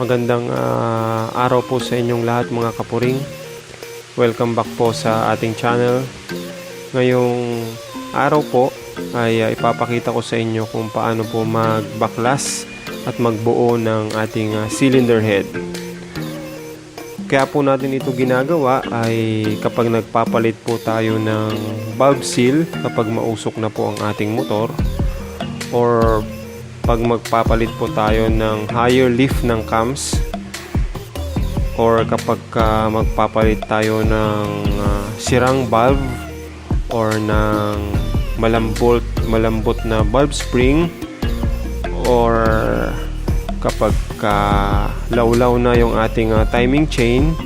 Magandang araw po sa inyong lahat mga kapuring. Welcome back po sa ating channel. Ngayong araw po ay ipapakita ko sa inyo kung paano po magbaklas at magbuo ng ating cylinder head. Kaya po natin ito ginagawa ay kapag nagpapalit po tayo ng valve seal kapag mausok na po ang ating motor, or pag magpapalit po tayo ng higher lift ng cams, or kapag magpapalit tayo ng sirang valve or ng malambot na valve spring, or kapag lawlaw na yung ating timing chain,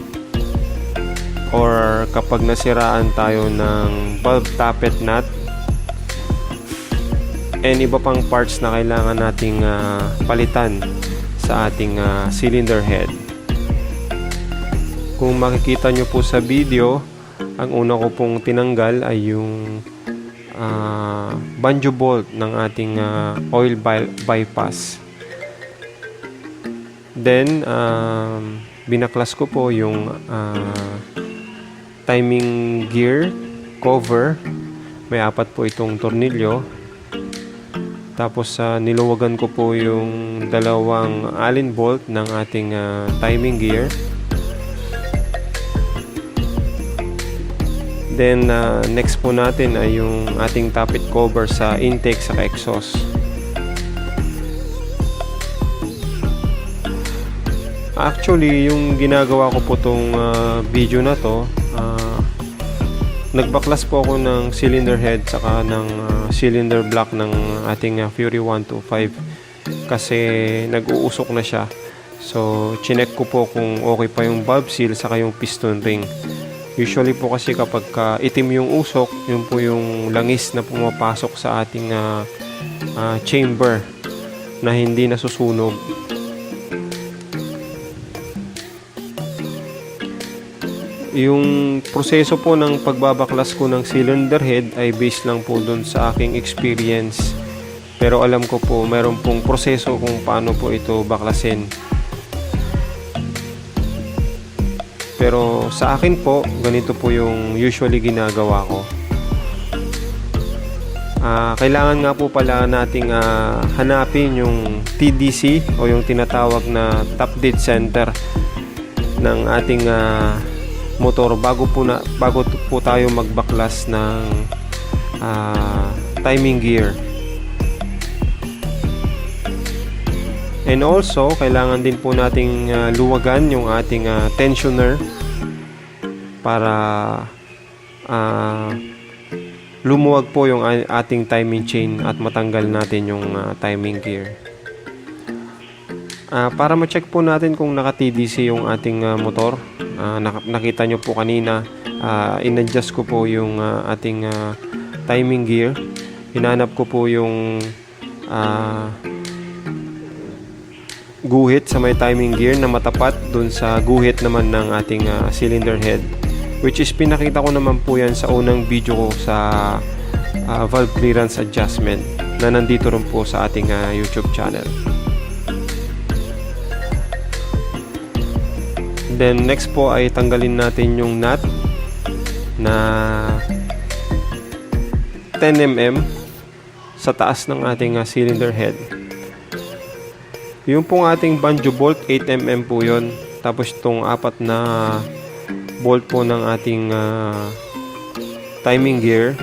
or kapag nasiraan tayo ng valve tappet nut and iba pang parts na kailangan nating palitan sa ating cylinder head. Kung makikita nyo po sa video, ang una ko pong tinanggal ay yung banjo bolt ng ating oil bypass. Then binaklas ko po yung timing gear cover. May 4 po itong tornilyo. Tapos niluwagan ko po yung 2 Allen bolt ng ating timing gear. Then next po natin ay yung ating tappet cover sa intake sa exhaust. Actually, yung ginagawa ko po tong video na to, nagbaklas po ako ng cylinder head saka ng cylinder block ng ating Fury 125 kasi nag-uusok na siya. So, chinek ko po kung okay pa yung valve seal saka yung piston ring. Usually po kasi kapag itim yung usok, yun po yung langis na pumapasok sa ating chamber na hindi nasusunog. Yung proseso po ng pagbabaklas ko ng cylinder head ay based lang po dun sa aking experience. Pero alam ko po, meron pong proseso kung paano po ito baklasin. Pero sa akin po, ganito po yung usually ginagawa ko. Kailangan nga po pala nating hanapin yung TDC o yung tinatawag na top dead center ng ating motor bago po tayo magbaklas ng timing gear. And also, kailangan din po nating luwagan yung ating tensioner para lumuwag po yung ating timing chain at matanggal natin yung timing gear. Para ma-check po natin kung naka-TDC yung ating motor, nakita nyo po kanina, in-adjust ko po yung ating timing gear. Hinanap ko po yung guhit sa may timing gear na matapat dun sa guhit naman ng ating cylinder head, which is pinakita ko naman po yan sa unang video ko sa valve clearance adjustment na nandito rin po sa ating YouTube channel. Then next po ay tanggalin natin yung nut na 10mm sa taas ng ating cylinder head. Yung pong ating banjo bolt 8mm po yun. Tapos itong 4 na bolt po ng ating timing gear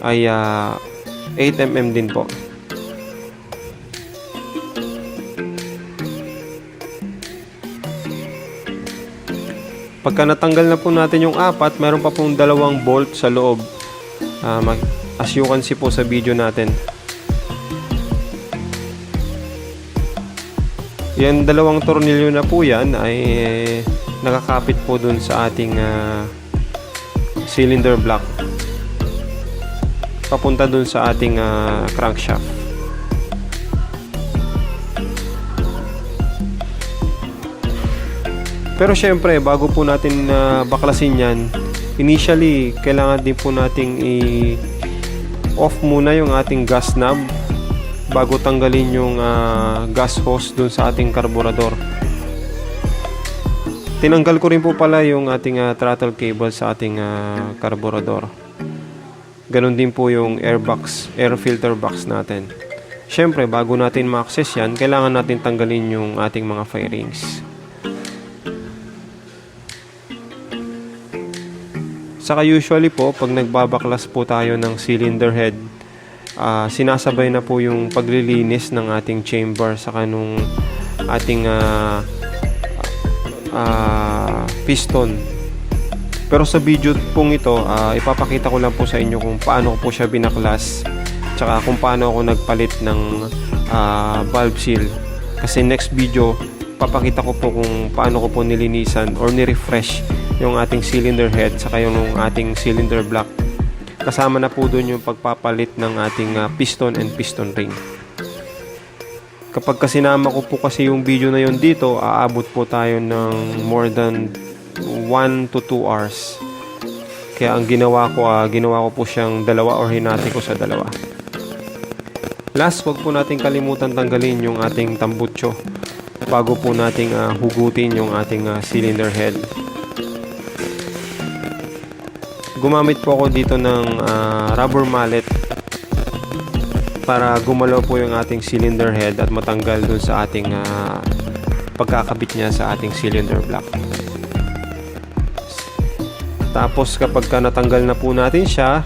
ay 8mm din po. Pagka natanggal na po natin yung 4, meron pa pong 2 bolt sa loob. As you can see po sa video natin. Yan 2 tornilyo na po yan ay nakakapit po dun sa ating cylinder block. Papunta dun sa ating crankshaft. Pero syempre, bago po natin baklasin yan, initially, kailangan din po nating i-off muna yung ating gas knob bago tanggalin yung gas hose dun sa ating karburador. Tinanggal ko rin po pala yung ating throttle cable sa ating carburetor. Ganon din po yung air filter box natin. Syempre, bago natin ma-access yan, kailangan natin tanggalin yung ating mga fairings. Saka usually po, pag nagbabaklas po tayo ng cylinder head, sinasabay na po yung paglilinis ng ating chamber saka nung ating piston. Pero sa video pong ito, ipapakita ko lang po sa inyo kung paano ko po siya binaklas, tsaka kung paano ako nagpalit ng valve seal. Kasi next video, papakita ko po kung paano ko po nilinisan or ni-refresh yung ating cylinder head saka yung ating cylinder block. Kasama na po doon yung pagpapalit ng ating piston and piston ring. Kapag kasinama ko po kasi yung video na yun dito, aabot po tayo ng more than 1 to 2 hours. Kaya ang ginawa ko po siyang dalawa or hinati ko sa dalawa. Last, wag po natin kalimutan tanggalin yung ating tambucho bago po nating hugutin yung ating cylinder head. Gumamit po ako dito ng rubber mallet para gumalaw po yung ating cylinder head at matanggal dun sa ating pagkakabit niya sa ating cylinder block. Tapos kapag natanggal na po natin siya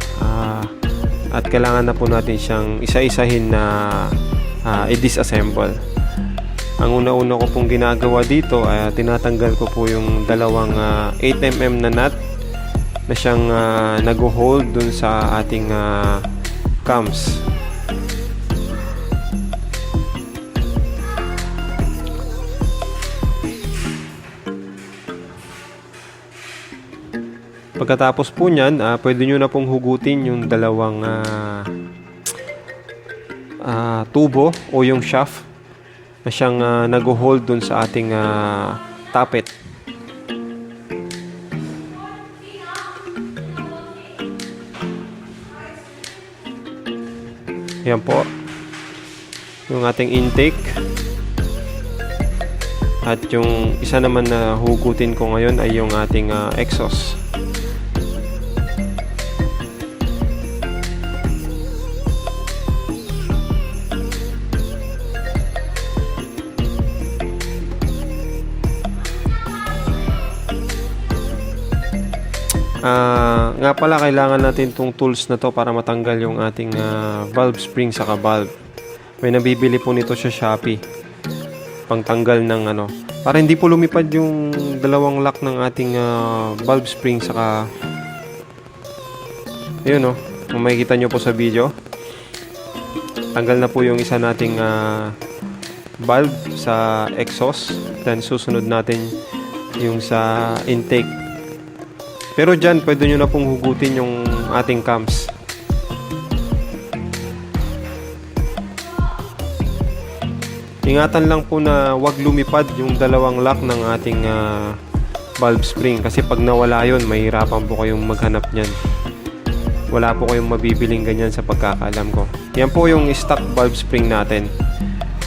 at kailangan na po natin siyang isa-isahin na i-disassemble. Ang una-una ko pong ginagawa dito ay tinatanggal ko po yung dalawang 8mm na nut na siyang nag-hold dun sa ating cams. Pagkatapos po nyan, pwede nyo na pong hugutin yung dalawang tubo o yung shaft na siyang nag-hold dun sa ating tappet. Yan po yung ating intake. At yung isa naman na hugutin ko ngayon ay yung ating exhaust. Nga pala, kailangan natin itong tools na to para matanggal yung ating valve spring saka valve. May nabibili po nito sa Shopee, pangtanggal ng para hindi po lumipad yung dalawang lock ng ating valve spring saka yun kung makikita nyo po sa video, tanggal na po yung isa nating valve sa exhaust, then susunod natin yung sa intake. Pero dyan, pwede nyo na pong hugutin yung ating cams. Ingatan lang po na wag lumipad yung dalawang lock ng ating valve spring. Kasi pag nawala yun, mahirapan po kayong maghanap nyan. Wala po kayong mabibiling ganyan sa pagkakalam ko. Yan po yung stock valve spring natin.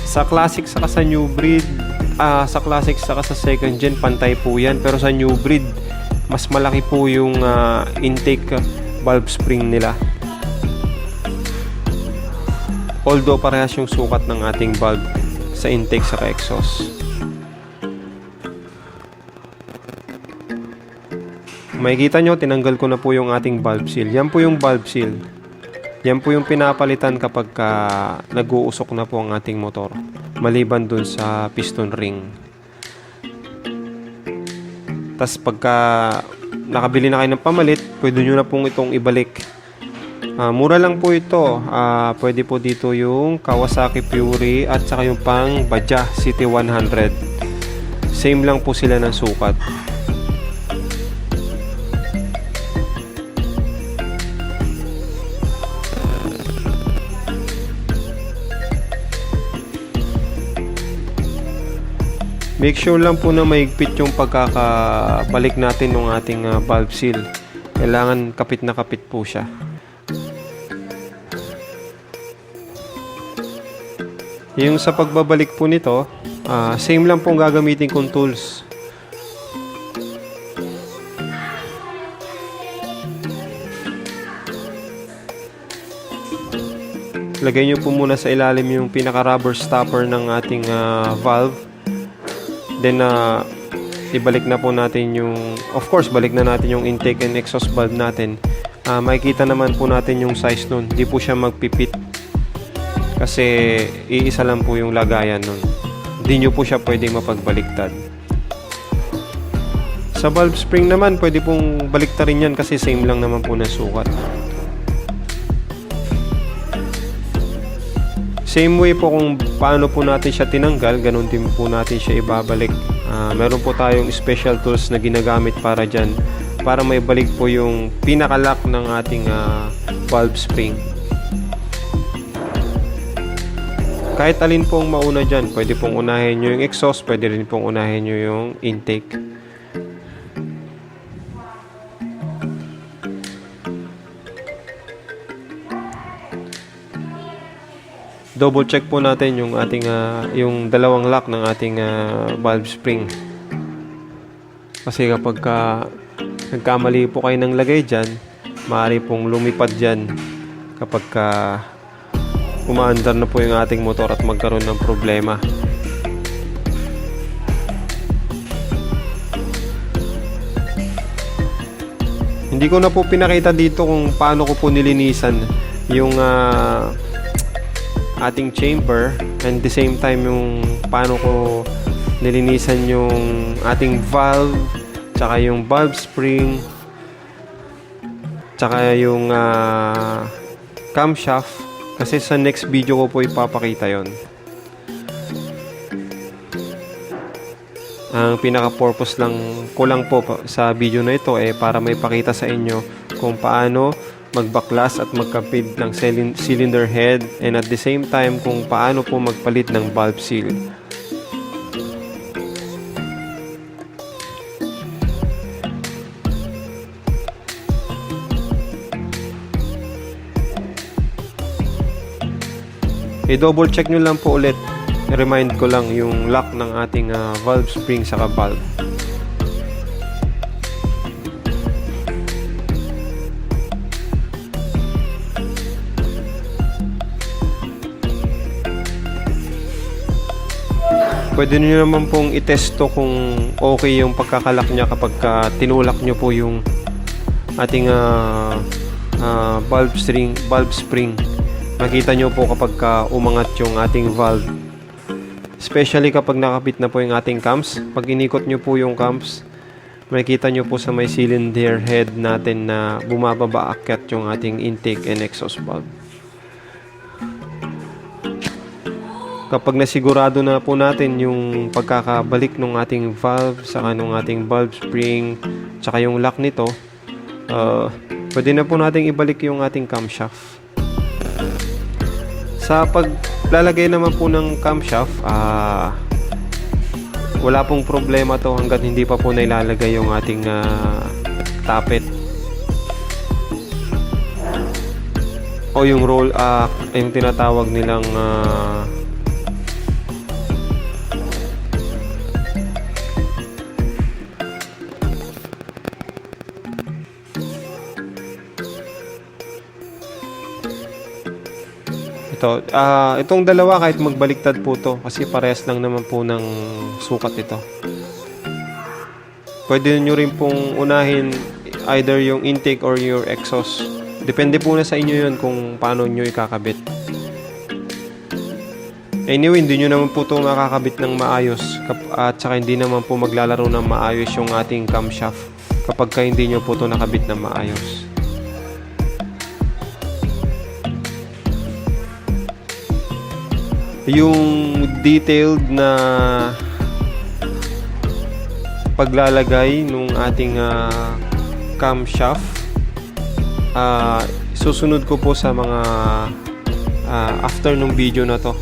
Sa classic saka sa new breed, sa classic saka sa second gen, pantay po yan. Pero sa new breed, mas malaki po yung intake valve spring nila. Although parehas yung sukat ng ating valve sa intake sa exhaust. Makikita nyo, tinanggal ko na po yung ating valve seal. Yan po yung valve seal. Yan po yung pinapalitan kapag nag-uusok na po ang ating motor, maliban dun sa piston ring. Tas pagka nakabili na kayo ng pamalit, pwede nyo na pong itong ibalik. Mura lang po ito. Pwede po dito yung Kawasaki Fury at saka yung pang Bajaj City 100. Same lang po sila ng sukat. Make sure lang po na maigpit yung pagkakabalik natin ng ating valve seal. Kailangan kapit na kapit po siya. Yung sa pagbabalik po nito, same lang pong gagamitin kong tools. lagay nyo po muna sa ilalim yung pinaka rubber stopper ng ating valve. Then ibalik na po natin yung, of course balik na natin yung intake and exhaust valve natin. Makikita naman po natin yung size nun, di po siya magpipit kasi iisa lang po yung lagayan nun, di nyo po siya pwedeng mapagbaliktad. Sa valve spring naman pwede pong baliktarin yan kasi same lang naman po na sukat. Same way po kung paano po natin siya tinanggal, ganun din po natin siya ibabalik. Meron po tayong special tools na ginagamit para dyan, para may balik po yung pinaka-lock ng ating valve spring. Kahit alin pong mauna dyan, pwede pong unahin nyo yung exhaust, pwede rin pong unahin nyo yung intake. Double check po natin yung ating yung dalawang lock ng ating valve spring. Kasi kapag nagkamali po kayo ng lagay dyan, maaari pong lumipad dyan kapag umaandar na po yung ating motor at magkaroon ng problema. Hindi ko na po pinakita dito kung paano ko po nilinisan yung ating chamber, and the same time yung paano ko nilinisan yung ating valve, tsaka yung valve spring, tsaka yung camshaft, kasi sa next video ko po ipapakita yon. Ang pinaka-purpose lang ko lang po sa video na ito para may pakita sa inyo kung paano magbaklas at magkapit ng cylinder head, and at the same time kung paano po magpalit ng valve seal. I-double check nyo lang po ulit, i-remind ko lang yung lock ng ating valve spring saka valve. Pwede nyo naman pong itesto kung okay yung pagkakalak niya kapag tinulak nyo po yung ating valve spring. Makita nyo po kapag umangat yung ating valve. Especially kapag nakapit na po yung ating cams. Pag inikot nyo po yung cams, makikita nyo po sa may cylinder head natin na bumababa akyat yung ating intake and exhaust valve. Kapag nasigurado na po natin yung pagkakabalik ng ating valve saka ng ating valve spring tsaka yung lock nito, pwede na po natin ibalik yung ating camshaft. Sa paglalagay naman po ng camshaft, wala pong problema to hanggat hindi pa po nailalagay yung ating tappet o yung roll, yung tinatawag nilang itong dalawa kahit magbaliktad po to kasi parehas lang naman po ng sukat ito. Pwede nyo rin pong unahin either yung intake or your exhaust. Depende po na sa inyo yun kung paano nyo ikakabit. Anyway, hindi nyo naman po ito makakabit ng maayos at saka hindi naman po maglalaro ng maayos yung ating camshaft kapag hindi nyo po ito nakabit ng maayos. Yung detailed na paglalagay nung ating camshaft, susunod ko po sa mga after nung video na to,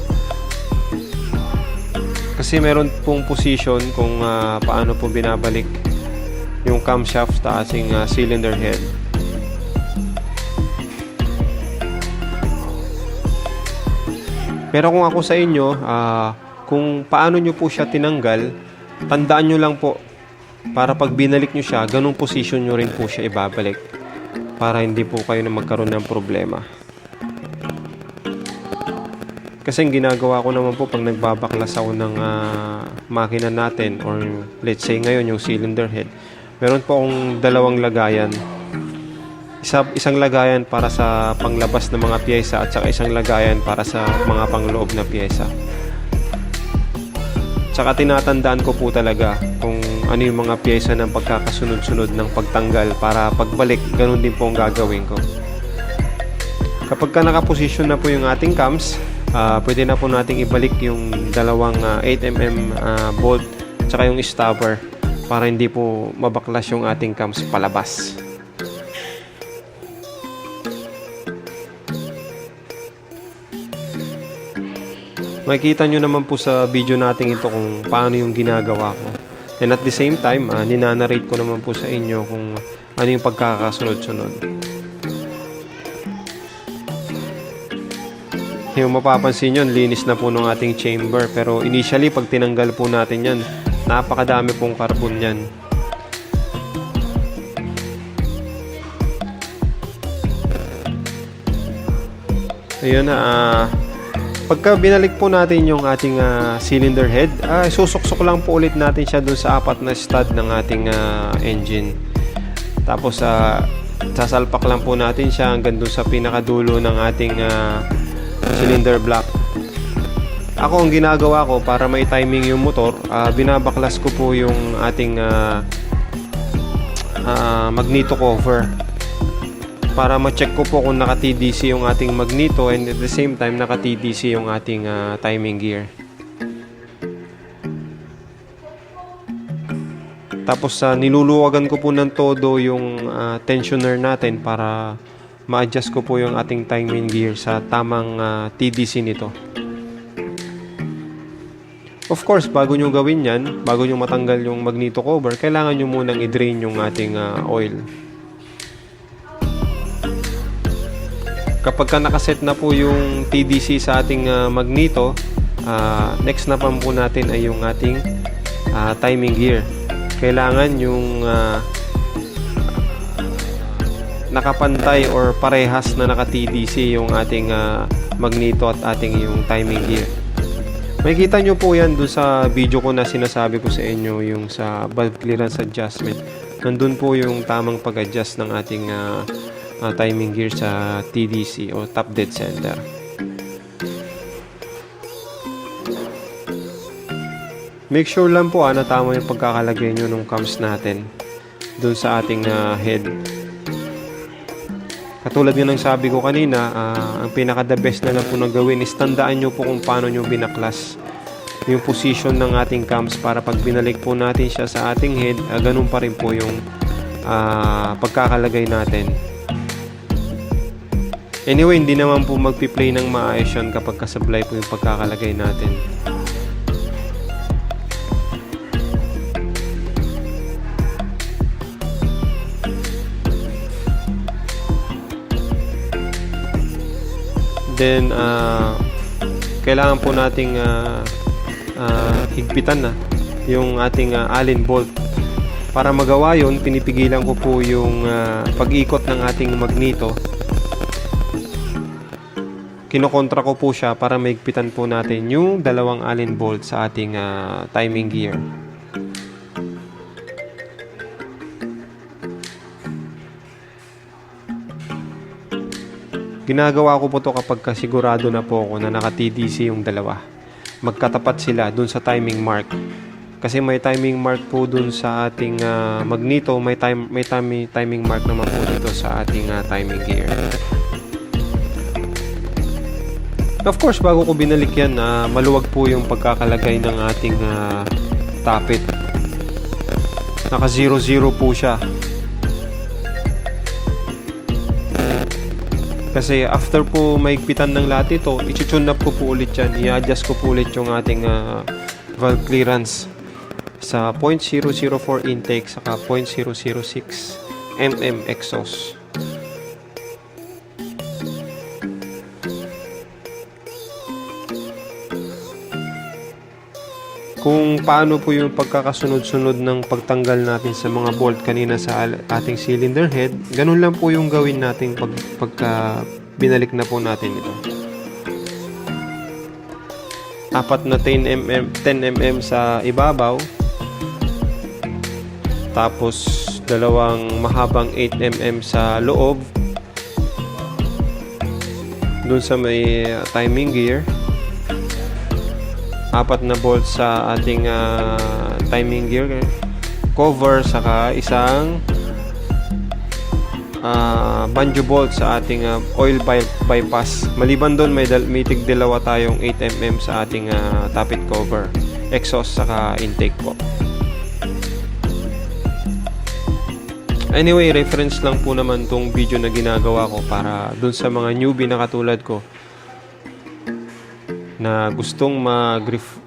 kasi meron pong position kung paano po binabalik yung camshaft sa ating cylinder head. Pero kung ako sa inyo, kung paano nyo po siya tinanggal, tandaan nyo lang po, para pag binalik nyo siya, ganung position nyo rin po siya ibabalik, para hindi po kayo na magkaroon ng problema. Kasi ang ginagawa ko naman po pag nagbabaklas ako ng makina natin, or let's say ngayon yung cylinder head, meron po akong dalawang lagayan. Isang lagayan para sa panglabas ng mga piyesa at saka isang lagayan para sa mga pangloob na piyesa. Tsaka tinatandaan ko po talaga kung ano yung mga piyesa ng pagkakasunod-sunod ng pagtanggal para pagbalik, ganun din po ang gagawin ko. Kapag ka nakaposisyon na po yung ating cams, pwede na po nating ibalik yung dalawang 8mm bolt tsaka yung stopper para hindi po mabaklas yung ating cams palabas. Makikita nyo naman po sa video natin ito kung paano yung ginagawa ko. And at the same time, ninanarrate ko naman po sa inyo kung ano yung pagkakasunod-sunod. Yung mapapansin nyo, linis na po ng ating chamber. Pero initially, pag tinanggal po natin yan, napakadami pong carbon yan. Ayun na, pagka binalik po natin yung ating cylinder head, susuksok lang po ulit natin siya dun sa 4 na stud ng ating engine. Tapos sasalpak lang po natin siya hanggang dun sa pinakadulo ng ating cylinder block. Ako ang ginagawa ko para may timing yung motor, binabaklas ko po yung ating magneto cover para ma-check ko po kung naka-TDC yung ating magneto, and at the same time naka-TDC yung ating timing gear. Tapos niluluwagan ko po ng todo yung tensioner natin para ma-adjust ko po yung ating timing gear sa tamang TDC nito. Of course, bago nyo gawin yan, bago nyo matanggal yung magneto cover, kailangan nyo munang i-drain yung ating oil. Kapag ka nakaset na po yung TDC sa ating magneto, next na po natin ay yung ating timing gear. Kailangan yung nakapantay or parehas na naka-TDC yung ating magneto at ating yung timing gear. Makikita nyo po yan dun sa video ko na sinasabi ko sa inyo, yung sa valve clearance adjustment. Nandun po yung tamang pag-adjust ng ating timing gear sa TDC o top dead center. Make sure lang po na tama yung pagkakalagay nyo ng cams natin dun sa ating head. Katulad yun ng sabi ko kanina, ang pinaka the best na lang po na gawin is tandaan nyo po kung paano nyo binaklas yung position ng ating cams para pag binalik po natin siya sa ating head, ganun pa rin po yung pagkakalagay natin. Anyway, hindi naman po magpi-play ng maayos yun kapag kasablay po yung pagkakalagay natin. Then, kailangan po nating higpitan na yung ating Allen bolt. Para magawa yun, pinipigilan ko po yung pag-ikot ng ating magneto. Kinokontra ko po siya para maigpitan po natin yung dalawang Allen bolt sa ating timing gear. Ginagawa ko po to kapag kasigurado na po ako na naka-TDC yung dalawa. Magkatapat sila dun sa timing mark. Kasi may timing mark po dun sa ating magneto, may timing mark naman po dito sa ating timing gear. Of course, bago ko binalik yan, maluwag po yung pagkakalagay ng ating tappet. Naka 0-0 po siya. Kasi after po maigpitan ng lahat ito, i-tune up ko po ulit yan. I-adjust ko po ulit yung ating valve clearance sa 0.004 intake saka 0.006 mm exhaust. Kung paano po yung pagkakasunod-sunod ng pagtanggal natin sa mga bolt kanina sa ating cylinder head, ganun lang po yung gawin natin pagka binalik na po natin ito. apat na 10 mm sa ibabaw, tapos dalawang mahabang 8 mm sa loob dun sa may timing gear, apat na bolts sa ating timing gear cover, saka isang banjo bolt sa ating oil bypass. Maliban doon, may tig-dalawa tayong 8 mm sa ating tappet cover, exhaust saka intake po. Anyway, reference lang po naman tong video na ginagawa ko para dun sa mga newbie na katulad ko na gustong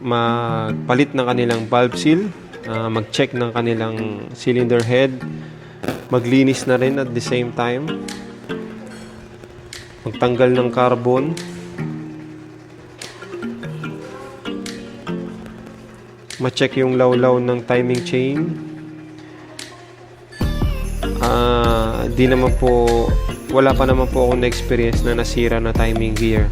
magpalit ng kanilang valve seal, mag-check ng kanilang cylinder head, maglinis na rin at the same time, magtanggal ng carbon, ma-check yung lawlaw ng timing chain. Wala pa naman po ako na-experience na nasira na timing gear.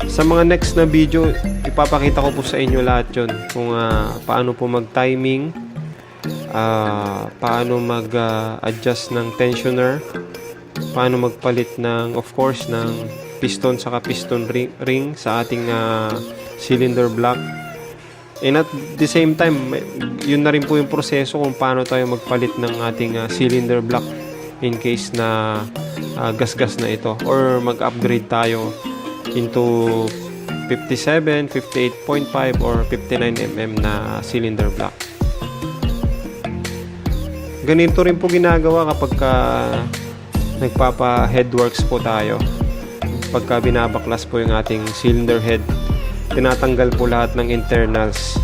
Sa mga next na video, ipapakita ko po sa inyo lahat yun. Kung paano po mag-timing, paano mag-adjust ng tensioner, paano magpalit ng, of course, ng piston saka piston ring sa ating cylinder block. And at the same time, yun na rin po yung proseso kung paano tayo magpalit ng ating cylinder block in case na gasgas na ito, or mag-upgrade tayo into 57, 58.5 or 59 mm na cylinder block. Ganito rin po ginagawa kapag nagpapa headworks po tayo. Pagka binabaklas po yung ating cylinder head, tinatanggal po lahat ng internals.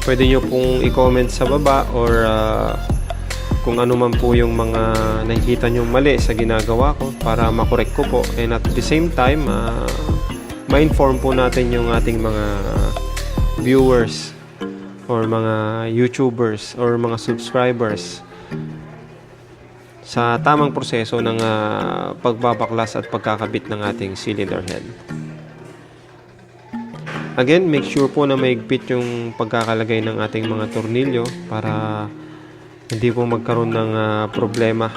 Pwede nyo pong i-comment sa baba, or kung ano man po yung mga nakikita nyo mali sa ginagawa ko para makorek ko po. And at the same time, ma-inform po natin yung ating mga viewers or mga YouTubers or mga subscribers sa tamang proseso ng pagbabaklas at pagkakabit ng ating cylinder head. Again, make sure po na maigpit yung pagkakalagay ng ating mga tornilyo para hindi po magkaroon ng problema.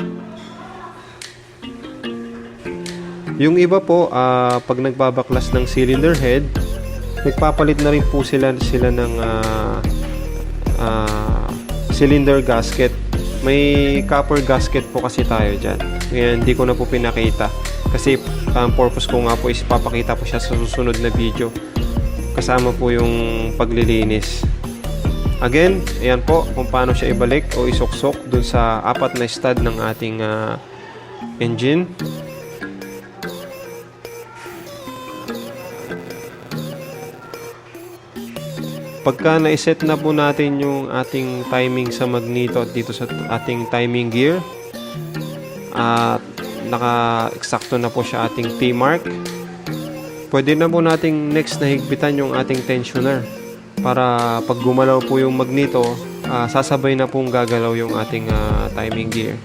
Yung iba po, pag nagbabaklas ng cylinder head, nagpapalit na rin po sila ng cylinder gasket. May copper gasket po kasi tayo dyan. Ngayon, hindi ko na po pinakita. Kasi ang purpose ko nga po is papakita po siya sa susunod na video. Kasama po yung paglilinis. Again, ayan po kung paano siya ibalik o isuksok dun sa apat na stud ng ating engine. Pagka na-set na po natin yung ating timing sa magneto at dito sa ating timing gear, at naka-eksakto na po siya ating T-mark, pwede na po nating next na higpitan yung ating tensioner para pag gumalaw po yung magneto, sasabay na pong gagalaw yung ating timing gear.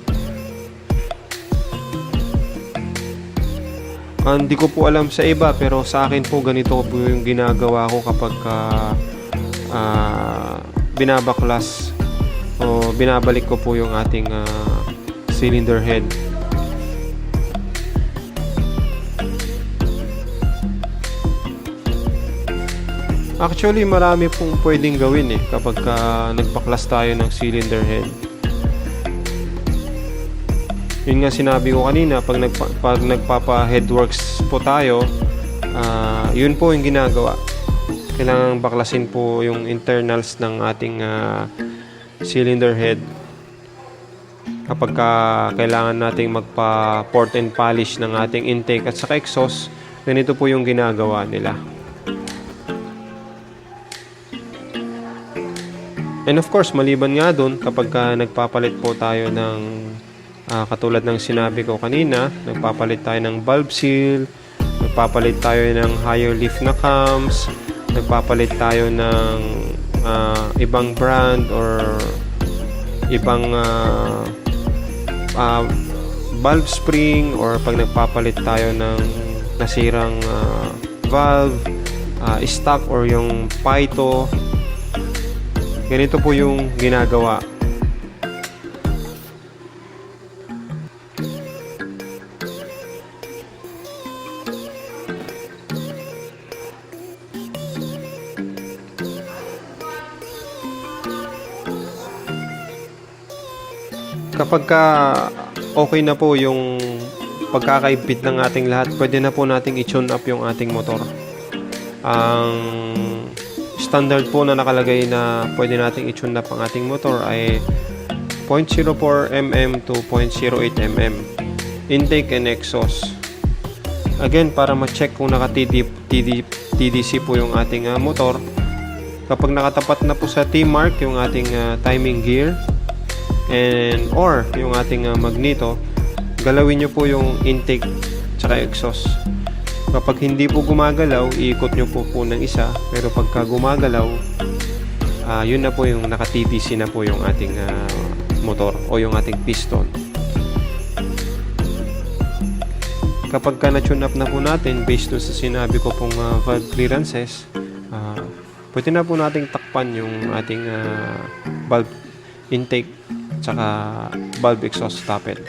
Hindi ko po alam sa iba, pero sa akin po ganito po yung ginagawa ko kapag binabaklas o binabalik ko po yung ating cylinder head. Actually, marami pong pwedeng gawin kapag nagbaklas tayo ng cylinder head. Yun nga sinabi ko kanina, pag nagpapa headworks po tayo, yun po yung ginagawa. Kailangan baklasin po yung internals ng ating cylinder head. Kapag kailangan nating magpa port and polish ng ating intake at saka exhaust, ganito po yung ginagawa nila. And of course, maliban nga dun, kapag nagpapalit po tayo ng Katulad ng sinabi ko kanina, nagpapalit tayo ng valve seal, nagpapalit tayo ng higher lift na cams, nagpapalit tayo ng ibang brand or ibang valve spring, or pag nagpapalit tayo ng nasirang valve, stock or yung Pyto. Ganito po yung ginagawa. Kapag okay na po yung pagkakaibit ng ating lahat, pwede na po nating i-tune up yung ating motor. Ang standard po na nakalagay na pwede nating i-tune up ang ating motor ay 0.04 mm to 0.08 mm intake and exhaust. Again, para ma-check kung naka-TDC po yung ating motor, kapag nakatapat na po sa T-mark yung ating timing gear or yung ating magneto, galawin nyo po yung intake tsaka exhaust. Kapag hindi po gumagalaw, iikot nyo po ng isa, pero pagka gumagalaw, yun na po yung naka-TDC na po yung ating motor o yung ating piston. Kapag na-tune up na po natin based sa sinabi ko pong valve clearances, pwede na po nating takpan yung ating valve intake tsaka valve exhaust tappet.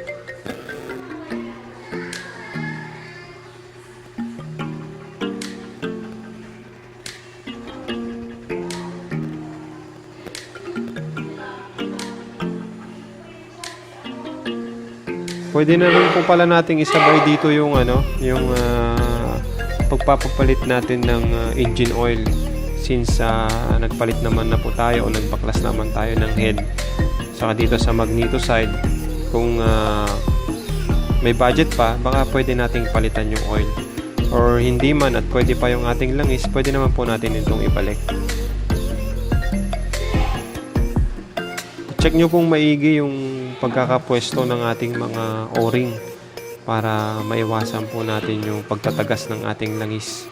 Pwede na rin po pala nating isabay dito yung pagpapapalit natin ng engine oil, since nagpalit naman na po tayo o nagbaklas naman tayo ng head. Saka dito sa magneto side, kung may budget pa, baka pwede nating palitan yung oil. Or hindi man at pwede pa yung ating langis, pwede naman po natin itong ibalik. Check nyo pong maigi yung pagkakapwesto ng ating mga o-ring para maiwasan po natin yung pagtatagas ng ating langis.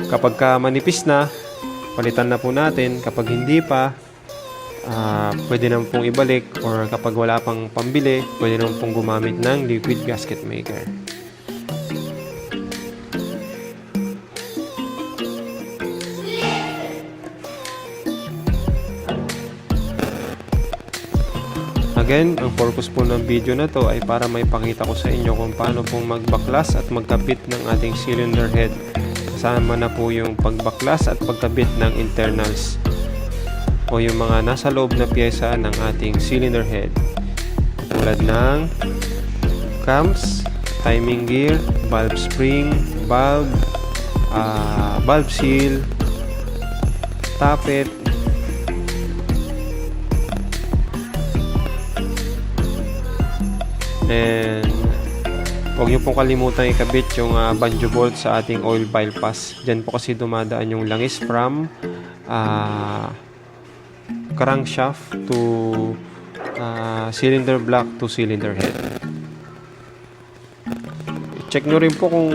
Kapag manipis na, palitan na po natin. Kapag hindi pa, pwede naman pong ibalik, or kapag wala pang pambili, pwede naman pong gumamit ng liquid gasket maker. Again, ang purpose po ng video na to ay para may pakita ko sa inyo kung paano pong magbaklas at magkabit ng ating cylinder head. Kasama na po yung pagbaklas at pagkabit ng internals o yung mga nasa loob na pyesa ng ating cylinder head, tulad ng cams, timing gear, valve spring, valve seal, tappet, and huwag nyo pong kalimutan ikabit yung banjo bolt sa ating oil bypass. Diyan po kasi dumadaan yung langis from crankshaft to cylinder block to cylinder head. Check nyo rin po kung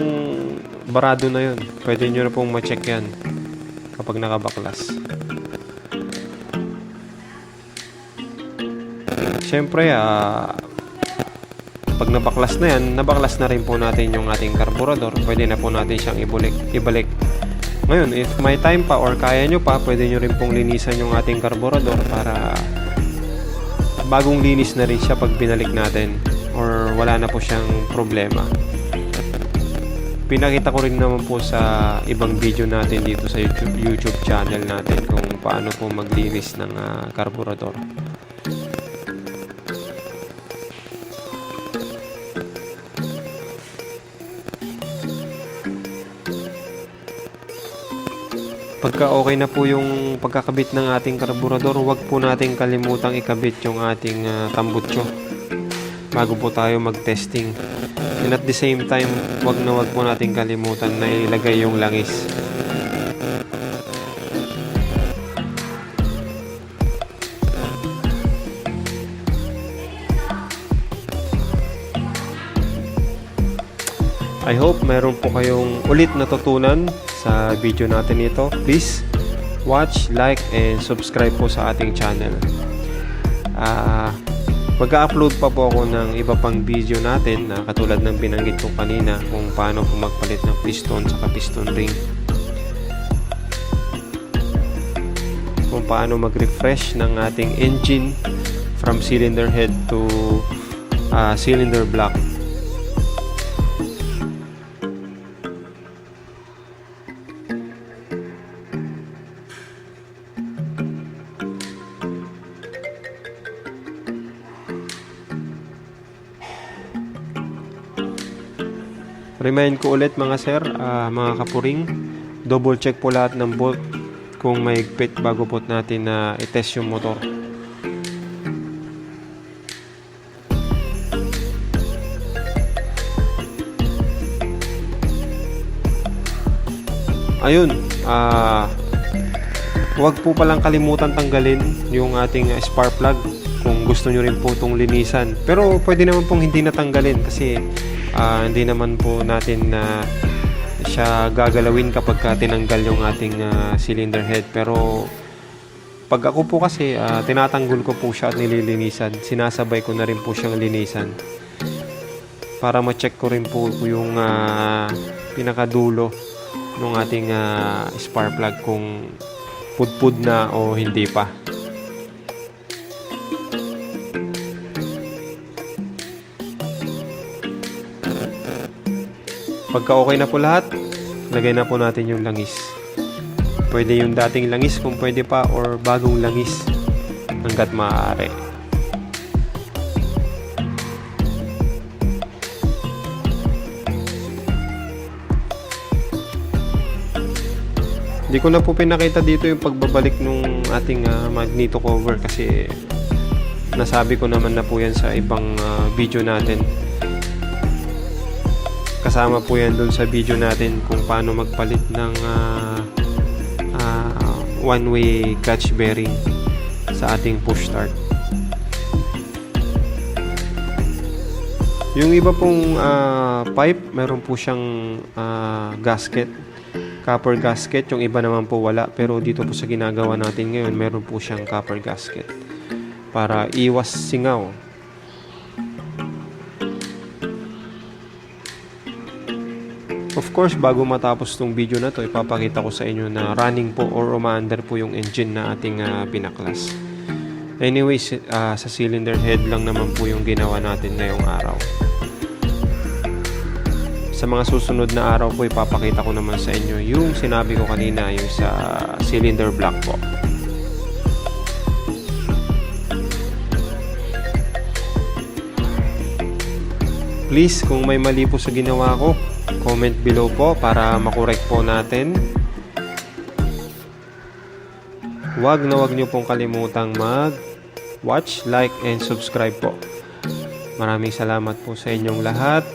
barado na yun. Pwede nyo na pong ma-check yan kapag nakabaklas. Siyempre, pag nabaklas na yan, nabaklas na rin po natin yung ating karburador. Pwede na po natin siyang ibalik. Ngayon, if may time pa or kaya nyo pa, pwede nyo rin pong linisan yung ating karburador para bagong linis na rin siya pag binalik natin, or wala na po siyang problema. Pinakita ko rin naman po sa ibang video natin dito sa YouTube channel natin kung paano po maglinis ng karburador. Pagka okay na po yung pagkakabit ng ating karburador, huwag po nating kalimutang ikabit yung ating tambutso bago po tayo mag-testing. And at the same time, huwag po nating kalimutan na ilagay yung langis. I hope meron po kayong ulit natutunan sa video natin ito. Please watch, like, and subscribe po sa ating channel. Mag-upload pa po ako ng iba pang video natin na katulad ng binanggit ko kanina kung paano po magpalit ng piston sa piston ring, kung paano mag-refresh ng ating engine from cylinder head to cylinder block. Remind ko ulit mga sir, mga kapuring, double check po lahat ng bolt kung may higpit bago po natin na i-test yung motor. Ayun, huwag po palang kalimutan tanggalin yung ating spark plug kung gusto nyo rin po itong linisan. Pero pwede naman pong hindi natanggalin kasi hindi naman po natin siya gagalawin kapag tinanggal yung ating cylinder head. Pero pag ako po kasi tinatanggol ko po siya at nililinisan, sinasabay ko na rin po siyang linisan para ma-check ko rin po yung pinakadulo ng ating spark plug kung pudpud na o hindi pa. Pagka okay na po lahat, lagay na po natin yung langis. Pwede yung dating langis kung pwede pa, or bagong langis hanggat maaari. Hindi ko na po pinakita dito yung pagbabalik nung ating magneto cover kasi nasabi ko naman na po yan sa ibang video natin. Kasama po yan dun sa video natin kung paano magpalit ng one-way clutch bearing sa ating push start. Yung iba pong pipe, meron po siyang gasket, copper gasket. Yung iba naman po wala, pero dito po sa ginagawa natin ngayon, meron po siyang copper gasket para iwas singaw. Of course, bago matapos tong video na to, ipapakita ko sa inyo na running po or umaandar po yung engine na ating pinaklas. Anyways, sa cylinder head lang naman po yung ginawa natin ngayong araw. Sa mga susunod na araw po, ipapakita ko naman sa inyo yung sinabi ko kanina, yung sa cylinder block po. Please, kung may mali po sa ginawa ko, comment below po para makorek po natin. Huwag nyo pong kalimutang mag-watch, like, and subscribe po. Maraming salamat po sa inyong lahat,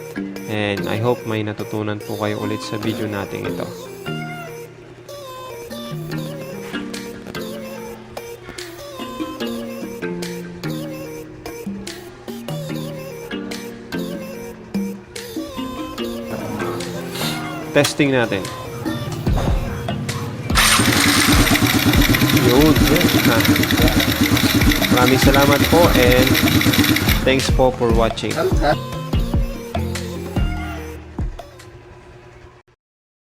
and I hope may natutunan po kayo ulit sa video natin ito. Testing natin. Yun. Maraming salamat po and thanks po for watching.